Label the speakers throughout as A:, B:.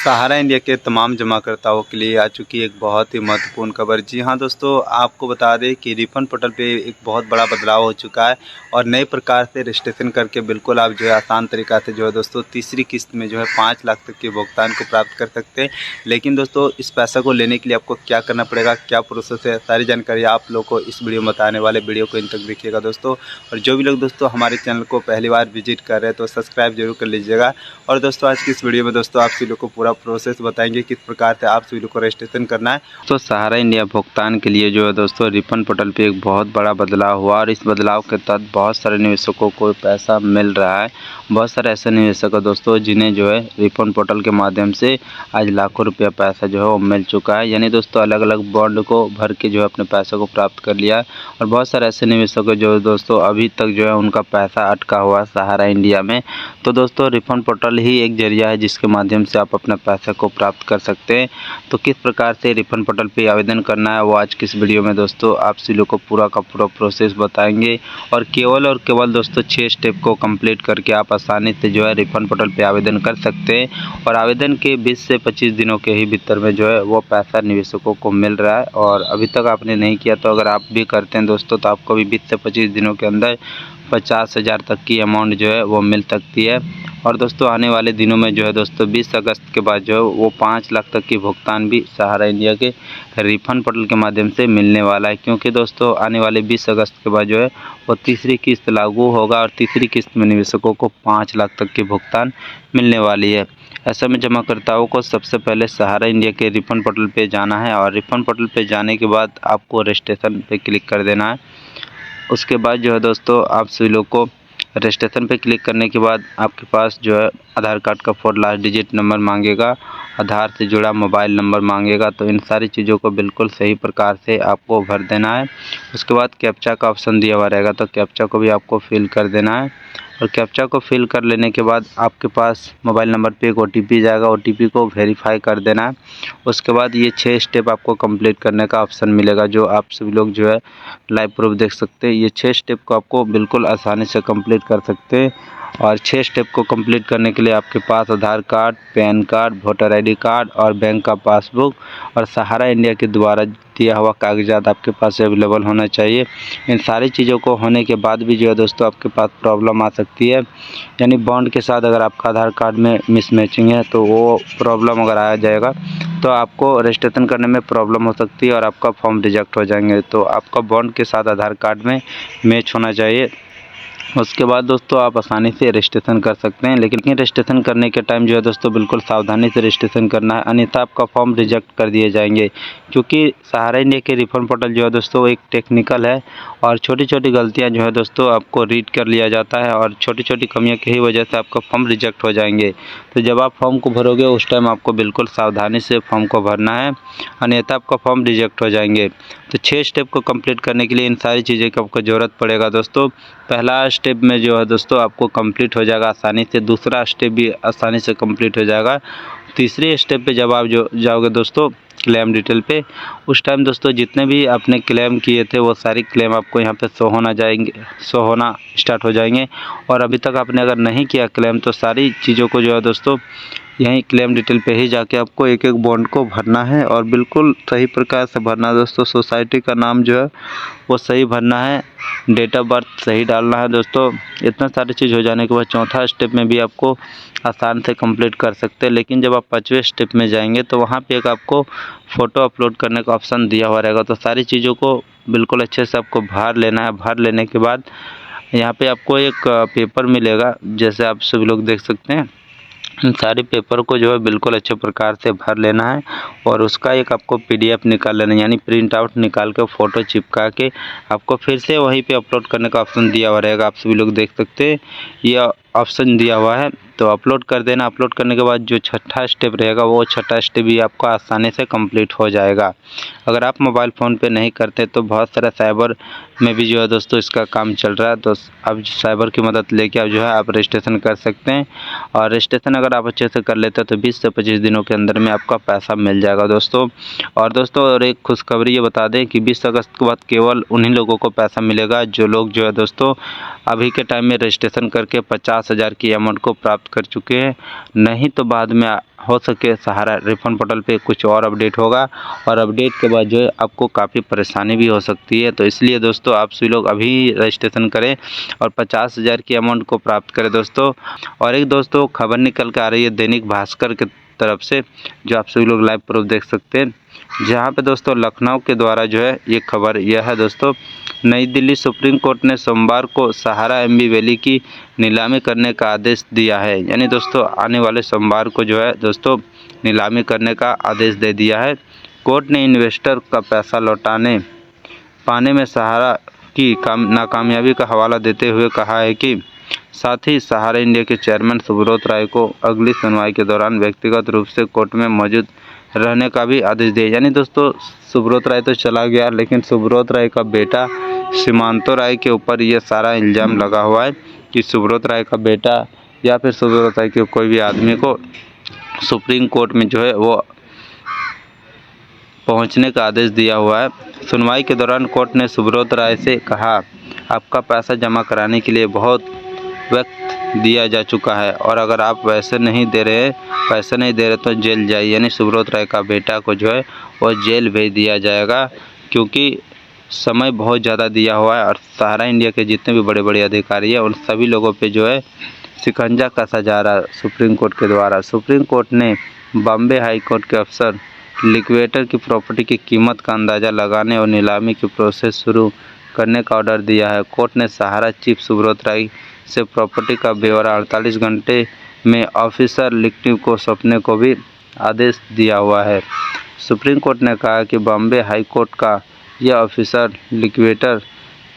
A: सहारा India के तमाम जमाकर्ताओं के लिए आ चुकी एक बहुत ही महत्वपूर्ण खबर। जी हाँ दोस्तों, आपको बता दें कि रिफंड पोर्टल पे एक बहुत बड़ा बदलाव हो चुका है और नए प्रकार से रजिस्ट्रेशन करके बिल्कुल आप जो है आसान तरीक़ा से जो है दोस्तों तीसरी किस्त में जो है 5 लाख तक के भुगतान को प्राप्त कर सकते हैं। लेकिन दोस्तों इस पैसा को लेने के लिए आपको क्या करना पड़ेगा, क्या प्रोसेस है, सारी जानकारी आप लोग को इस वीडियो में बताने वाले। वीडियो को इन तक देखिएगा दोस्तों। और जो भी लोग दोस्तों हमारे चैनल को पहली बार विजिट कर रहे हैं तो सब्सक्राइब जरूर कर लीजिएगा। और दोस्तों आज की इस वीडियो में दोस्तों आप सभी लोग को पूरा प्रोसेस बताएंगे किस प्रकार से आप सभी लोग को रजिस्ट्रेशन करना है। तो सहारा इंडिया भुगतान के लिए जो है दोस्तों रिफंड पोर्टल पे एक बहुत बड़ा बदलाव हुआ और इस बदलाव के तहत बहुत सारे निवेशकों को पैसा मिल रहा है। बहुत सारे ऐसे निवेशक हैं दोस्तों जिन्हें जो है रिफंड पोर्टल के माध्यम से आज लाखों रुपया पैसा जो है वो मिल चुका है। यानी दोस्तों अलग अलग बॉन्ड को भर के जो है अपने पैसे को प्राप्त कर लिया है। और बहुत सारे ऐसे निवेशक हैं जो दोस्तों अभी तक जो है उनका पैसा अटका हुआ है सहारा इंडिया में। तो दोस्तों रिफंड पोर्टल ही एक जरिया है जिसके माध्यम से आप अपने पैसे को प्राप्त कर सकते हैं। तो किस प्रकार से रिफंड पोर्टल पे आवेदन करना है वो आज की इस वीडियो में दोस्तों आप सभी लोग को पूरा का पूरा प्रोसेस बताएंगे। और केवल दोस्तों 6 स्टेप को कंप्लीट करके आप आसानी से जो है रिफंड पोर्टल पे आवेदन कर सकते हैं। और आवेदन के 20 से 25 दिनों के ही भीतर में जो है वो पैसा निवेशकों को मिल रहा है। और अभी तक आपने नहीं किया तो अगर आप भी करते हैं दोस्तों तो आपको भी 20 से 25 दिनों के अंदर 50,000 तक की अमाउंट जो है वो मिल सकती है। और दोस्तों आने वाले दिनों में जो है दोस्तों 20 अगस्त के बाद जो है वो 5 लाख तक की भुगतान भी सहारा इंडिया के रिफंड पोर्टल के माध्यम से मिलने वाला है। क्योंकि दोस्तों आने वाले 20 अगस्त के बाद जो है वो तीसरी किस्त लागू होगा और तीसरी किस्त में निवेशकों को 5 लाख तक की भुगतान मिलने वाली है। ऐसे में जमाकर्ताओं को सबसे पहले सहारा इंडिया के रिफंड पोर्टल पे जाना है और रिफंड पोर्टल पे जाने के बाद आपको रजिस्ट्रेशन पे क्लिक कर देना है। उसके बाद जो है दोस्तों आप सभी लोग को रजिस्ट्रेशन पे क्लिक करने के बाद आपके पास जो है आधार कार्ड का 4 लास्ट डिजिट नंबर मांगेगा, आधार से जुड़ा मोबाइल नंबर मांगेगा। तो इन सारी चीज़ों को बिल्कुल सही प्रकार से आपको भर देना है। उसके बाद कैप्चा का ऑप्शन दिया हुआ रहेगा तो कैप्चा को भी आपको फिल कर देना है। और कैप्चा को फिल कर लेने के बाद आपके पास मोबाइल नंबर पे एक OTP जाएगा, OTP को वेरीफाई कर देना है। उसके बाद ये 6 स्टेप आपको कंप्लीट करने का ऑप्शन मिलेगा जो आप सभी लोग जो है लाइव प्रूफ देख सकते हैं। ये 6 स्टेप को आपको बिल्कुल आसानी से कंप्लीट कर सकते हैं। और 6 स्टेप को कंप्लीट करने के लिए आपके पास Aadhaar card, PAN card, voter ID card और बैंक का पासबुक और सहारा इंडिया के द्वारा दिया हुआ कागजात आपके पास अवेलेबल होना चाहिए। इन सारी चीज़ों को होने के बाद भी जो है दोस्तों आपके पास प्रॉब्लम आ सकती है। यानी बॉन्ड के साथ अगर आपका आधार कार्ड में मिसमैचिंग है तो वो प्रॉब्लम अगर आ जाएगा तो आपको रजिस्ट्रेशन करने में प्रॉब्लम हो सकती है और आपका फॉर्म रिजेक्ट हो जाएंगे। तो आपका बॉन्ड के साथ आधार कार्ड में मैच होना चाहिए। उसके बाद दोस्तों आप आसानी से रजिस्ट्रेशन कर सकते हैं। लेकिन रजिस्ट्रेशन करने के टाइम जो है दोस्तों बिल्कुल सावधानी से रजिस्ट्रेशन करना है, अन्यथा आपका फॉर्म रिजेक्ट कर दिए जाएंगे। क्योंकि सहारा इंडिया के रिफंड पोर्टल जो है दोस्तों एक टेक्निकल है और छोटी छोटी गलतियां जो है दोस्तों आपको रीड कर लिया जाता है और छोटी छोटी कमियों की ही वजह से आपका फॉर्म रिजेक्ट हो जाएंगे। तो जब आप फॉर्म को भरोगे उस टाइम आपको बिल्कुल सावधानी से फॉर्म को भरना है, अन्यथा आपका फॉर्म रिजेक्ट हो जाएंगे। तो 6 स्टेप को कंप्लीट करने के लिए इन सारी चीज़ों की आपको ज़रूरत पड़ेगा दोस्तों। पहला स्टेप में जो है दोस्तों आपको कंप्लीट हो जाएगा आसानी से, दूसरा स्टेप भी आसानी से कंप्लीट हो जाएगा। तीसरे स्टेप पे जब आप जो जाओगे दोस्तों क्लेम डिटेल पे, उस टाइम दोस्तों जितने भी आपने क्लेम किए थे वो सारी क्लेम आपको यहाँ पे शो होना स्टार्ट हो जाएंगे। और अभी तक आपने अगर नहीं किया क्लेम तो सारी चीज़ों को जो है दोस्तों यहीं क्लेम डिटेल पे ही जाके आपको एक एक बॉन्ड को भरना है और बिल्कुल सही प्रकार से भरना है दोस्तों। सोसाइटी का नाम जो है वो सही भरना है, डेट ऑफ बर्थ सही डालना है दोस्तों। इतना सारी चीज़ हो जाने के बाद चौथा स्टेप में भी आपको आसान से कंप्लीट कर सकते हैं। लेकिन जब आप 5वें स्टेप में जाएंगे तो वहाँ पे एक आपको फ़ोटो अपलोड करने का ऑप्शन दिया हुआ रहेगा। तो सारी चीज़ों को बिल्कुल अच्छे से आपको भर लेना है। भर लेने के बाद यहाँ पे आपको एक पेपर मिलेगा, जैसे आप सभी लोग देख सकते हैं। इन सारे पेपर को जो है बिल्कुल अच्छे प्रकार से भर लेना है और उसका एक आपको PDF निकाल लेना है, यानी प्रिंट आउट निकाल के फ़ोटो चिपका के आपको फिर से वहीं पे अपलोड करने का ऑप्शन दिया हुआ रहेगा। आप सभी लोग देख सकते हैं ये ऑप्शन दिया हुआ है तो अपलोड कर देना। अपलोड करने के बाद जो छठा स्टेप रहेगा वो छठा स्टेप भी आपको आसानी से कंप्लीट हो जाएगा। अगर आप मोबाइल फ़ोन पे नहीं करते तो बहुत सारा साइबर में भी जो है दोस्तों इसका काम चल रहा है। तो अब साइबर की मदद लेके आप जो है आप रजिस्ट्रेशन कर सकते हैं। और रजिस्ट्रेशन अगर आप अच्छे से कर लेते हैं तो 20 से 25 दिनों के अंदर में आपका पैसा मिल जाएगा दोस्तों। और दोस्तों और एक खुशखबरी ये बता दें कि 20 अगस्त के बाद केवल उन्हीं लोगों को पैसा मिलेगा जो लोग जो है दोस्तों अभी के टाइम में रजिस्ट्रेशन करके 50 50,000 की अमाउंट को प्राप्त कर चुके हैं। नहीं तो बाद में हो सके सहारा रिफंड पोर्टल पे कुछ और अपडेट होगा, और अपडेट के बाद जो है आपको काफ़ी परेशानी भी हो सकती है। तो इसलिए दोस्तों आप सभी लोग अभी रजिस्ट्रेशन करें और 50,000 की अमाउंट को प्राप्त करें दोस्तों। और एक दोस्तों खबर निकल के आ रही है दैनिक भास्कर के तरफ से, जो आप सभी लोग लाइव प्रूफ देख सकते हैं, जहां पे दोस्तों लखनऊ के द्वारा जो है ये खबर यह है दोस्तों। नई दिल्ली सुप्रीम कोर्ट ने सोमवार को सहारा एमबी वैली की नीलामी करने का आदेश दिया है। यानी दोस्तों आने वाले सोमवार को जो है दोस्तों नीलामी करने का आदेश दे दिया है। कोर्ट ने इन्वेस्टर का पैसा लौटाने पाने में सहारा की नाकामयाबी का हवाला देते हुए कहा है कि साथ ही सहारा इंडिया के चेयरमैन सुब्रत राय को अगली सुनवाई के दौरान व्यक्तिगत रूप से कोर्ट में मौजूद रहने का भी आदेश दिया। यानी दोस्तों सुब्रत राय तो चला गया, लेकिन सुब्रत राय का बेटा सीमांतो राय के ऊपर यह सारा इल्ज़ाम लगा हुआ है कि सुब्रत राय का बेटा या फिर सुब्रत राय के कोई भी आदमी को सुप्रीम कोर्ट में जो है वो पहुंचने का आदेश दिया हुआ है। सुनवाई के दौरान कोर्ट ने सुब्रत राय से कहा, आपका पैसा जमा कराने के लिए बहुत वक्त दिया जा चुका है, और अगर आप पैसा नहीं दे रहे तो जेल जाइए। यानी सुब्रत राय का बेटा को जो है वो जेल भेज दिया जाएगा, क्योंकि समय बहुत ज़्यादा दिया हुआ है। और सहारा इंडिया के जितने भी बड़े बड़े अधिकारी हैं उन सभी लोगों पे जो है शिकंजा कसा जा रहा है सुप्रीम कोर्ट के द्वारा। सुप्रीम कोर्ट ने बॉम्बे हाई कोर्ट के अफसर लिक्विडेटर की प्रॉपर्टी की कीमत का अंदाज़ा लगाने और नीलामी की प्रोसेस शुरू करने का ऑर्डर दिया है। कोर्ट ने सहारा चीफ सुब्रत राय से प्रॉपर्टी का ब्यौरा 48 घंटे में ऑफिसर लिक्टिव को सौंपने को भी आदेश दिया हुआ है। सुप्रीम कोर्ट ने कहा कि बॉम्बे हाई कोर्ट का यह ऑफिसर लिक्विडेटर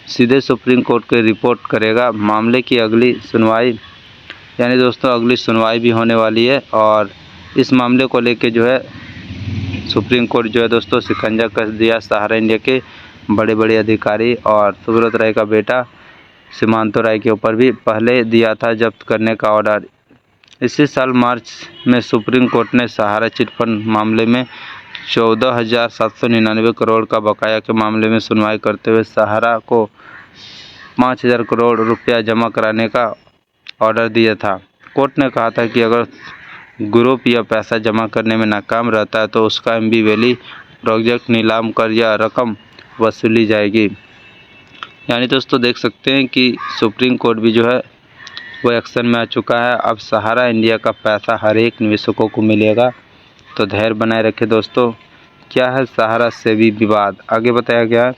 A: सीधे सुप्रीम कोर्ट को रिपोर्ट करेगा। मामले की अगली सुनवाई यानी दोस्तों अगली सुनवाई भी होने वाली है, और इस मामले को लेके जो है सुप्रीम कोर्ट जो है दोस्तों शिकंजा कस दिया सहारा इंडिया के बड़े बड़े अधिकारी और सुब्रत राय का बेटा सीमांतो राय के ऊपर भी पहले दिया था जब्त करने का ऑर्डर। इसी साल मार्च में सुप्रीम कोर्ट ने सहारा चिटफंड मामले में 14,799 करोड़ का बकाया के मामले में सुनवाई करते हुए सहारा को 5,000 करोड़ रुपया जमा कराने का ऑर्डर दिया था। कोर्ट ने कहा था कि अगर ग्रुप यह पैसा जमा करने में नाकाम रहता है तो उसका एमबी वैली प्रोजेक्ट नीलाम कर यह रकम वसूली जाएगी। यानी दोस्तों देख सकते हैं कि सुप्रीम कोर्ट भी जो है वो एक्शन में आ चुका है। अब सहारा इंडिया का पैसा हर एक निवेशकों को मिलेगा, तो धैर्य बनाए रखें दोस्तों। क्या है सहारा सेबी विवाद, आगे बताया गया है।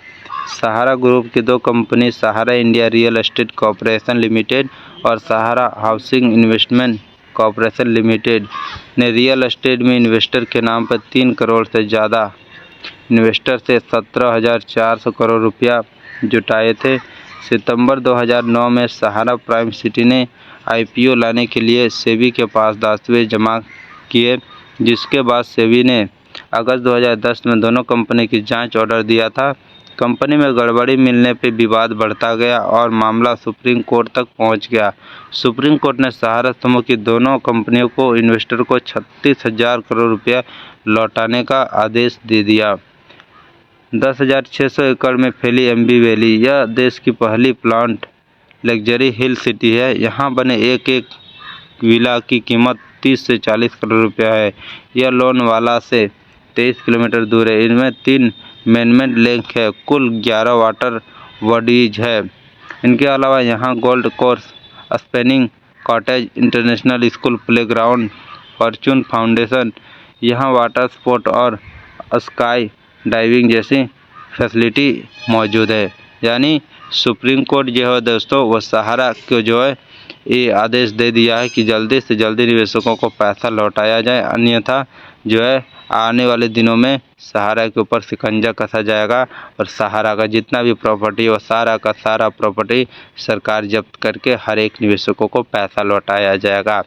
A: सहारा ग्रुप की दो company Sahara India real estate corporation limited और Sahara housing investment corporation limited ने रियल एस्टेट में इन्वेस्टर के नाम पर 3 करोड़ से ज़्यादा इन्वेस्टर से 17,400 करोड़ रुपया जुटाए थे। सितंबर 2009 में सहारा प्राइम सिटी ने आईपीओ लाने के लिए सेबी के पास दस्तावेज जमा किए, जिसके बाद सेबी ने अगस्त 2010 में दोनों कंपनी की जांच ऑर्डर दिया था। कंपनी में गड़बड़ी मिलने पर विवाद बढ़ता गया और मामला सुप्रीम कोर्ट तक पहुंच गया। सुप्रीम कोर्ट ने सहारा समूह की दोनों कंपनियों को इन्वेस्टर को 36,000 करोड़ रुपया लौटाने का आदेश दे दिया। 10,600 एकड़ में फैली एमबी वैली यह देश की पहली प्लांट लग्जरी हिल सिटी है। यहाँ बने एक एक विला की कीमत 30 से 40 करोड़ रुपया है। यह लोनावाला से 23 किलोमीटर दूर है। इनमें 3 मैनमेड लेक है, कुल 11 वाटर बॉडीज है। इनके अलावा यहाँ golf course, spanning cottage, international school, playground, fortune foundation, यहाँ वाटर स्पोर्ट और स्काई डाइविंग जैसी फैसिलिटी मौजूद है। यानी सुप्रीम कोर्ट जो है दोस्तों वो सहारा को जो है ये आदेश दे दिया है कि जल्दी से जल्दी निवेशकों को पैसा लौटाया जाए, अन्यथा जो है आने वाले दिनों में सहारा के ऊपर शिकंजा कसा जाएगा और सहारा का जितना भी प्रॉपर्टी है वो सारा का सारा प्रॉपर्टी सरकार जब्त करके हर एक निवेशकों को पैसा लौटाया जाएगा।